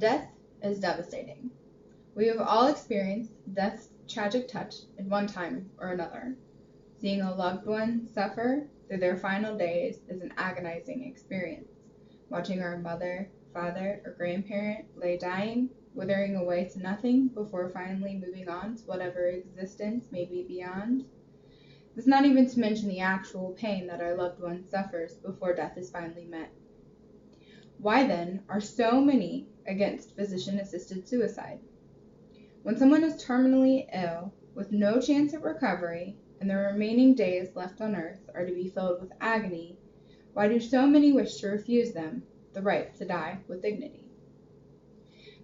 Death is devastating. We have all experienced death's tragic touch at one time or another. Seeing a loved one suffer through their final days is an agonizing experience. Watching our mother, father, or grandparent lay dying, withering away to nothing before finally moving on to whatever existence may be beyond. This is not even to mention the actual pain that our loved one suffers before death is finally met. Why then are so many against physician-assisted suicide? When someone is terminally ill with no chance of recovery and the remaining days left on earth are to be filled with agony, why do so many wish to refuse them the right to die with dignity?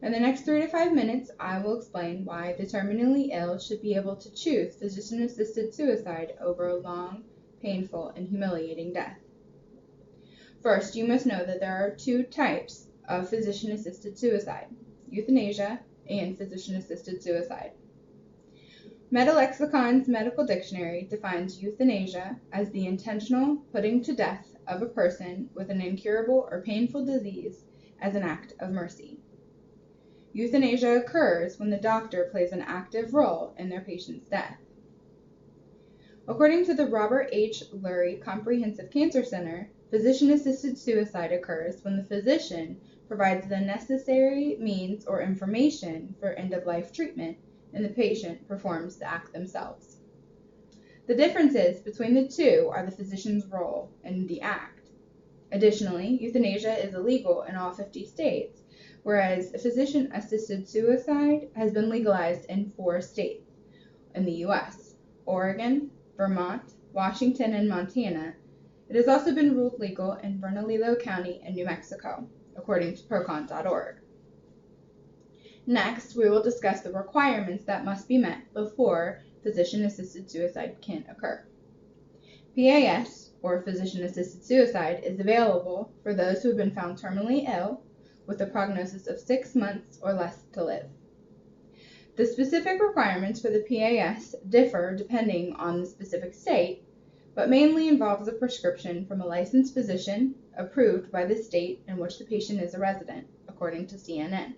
In the next 3 to 5 minutes, I will explain why the terminally ill should be able to choose physician-assisted suicide over a long, painful, and humiliating death. First, you must know that there are 2 types of physician-assisted suicide: euthanasia and physician-assisted suicide. Metalexicon's medical dictionary defines euthanasia as the intentional putting to death of a person with an incurable or painful disease as an act of mercy. Euthanasia occurs when the doctor plays an active role in their patient's death. According to the Robert H. Lurie Comprehensive Cancer Center, physician-assisted suicide occurs when the physician provides the necessary means or information for end-of-life treatment and the patient performs the act themselves. The differences between the 2 are the physician's role in the act. Additionally, euthanasia is illegal in all 50 states, whereas physician-assisted suicide has been legalized in 4 states in the U.S. Oregon, Vermont, Washington, and Montana. It has also been ruled legal in Bernalillo County in New Mexico, according to Procon.org. Next, we will discuss the requirements that must be met before physician-assisted suicide can occur. PAS, or physician-assisted suicide, is available for those who have been found terminally ill with a prognosis of 6 months or less to live. The specific requirements for the PAS differ depending on the specific state, but mainly involves a prescription from a licensed physician approved by the state in which the patient is a resident, according to CNN.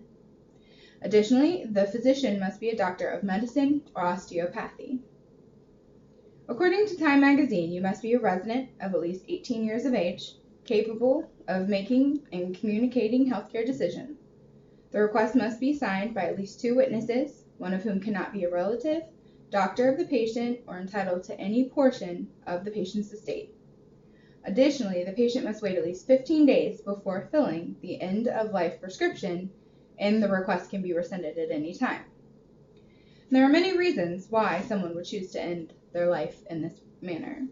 Additionally, the physician must be a doctor of medicine or osteopathy. According to Time magazine, you must be a resident of at least 18 years of age, capable of making and communicating healthcare decisions. The request must be signed by at least 2 witnesses, one of whom cannot be a relative, doctor of the patient, or entitled to any portion of the patient's estate. Additionally, the patient must wait at least 15 days before filling the end-of-life prescription, and the request can be rescinded at any time. There are many reasons why someone would choose to end their life in this manner.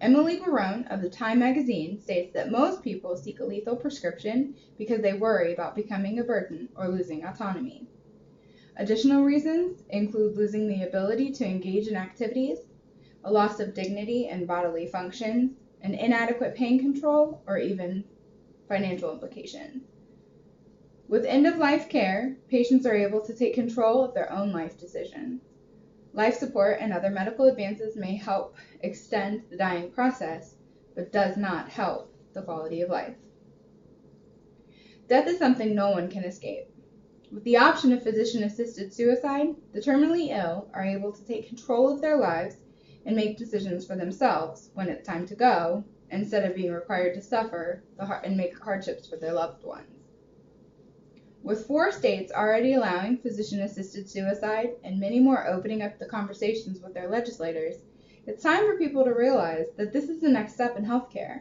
Emily Barone of the Time magazine states that most people seek a lethal prescription because they worry about becoming a burden or losing autonomy. Additional reasons include losing the ability to engage in activities, a loss of dignity and bodily functions, an inadequate pain control, or even financial implications. With end-of-life care, patients are able to take control of their own life decisions. Life support and other medical advances may help extend the dying process, but does not help the quality of life. Death is something no one can escape. With the option of physician-assisted suicide, the terminally ill are able to take control of their lives and make decisions for themselves when it's time to go, instead of being required to suffer and make hardships for their loved ones. With 4 states already allowing physician-assisted suicide and many more opening up the conversations with their legislators, it's time for people to realize that this is the next step in healthcare.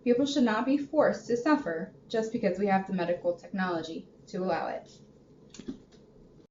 People should not be forced to suffer just because we have the medical technology to allow it.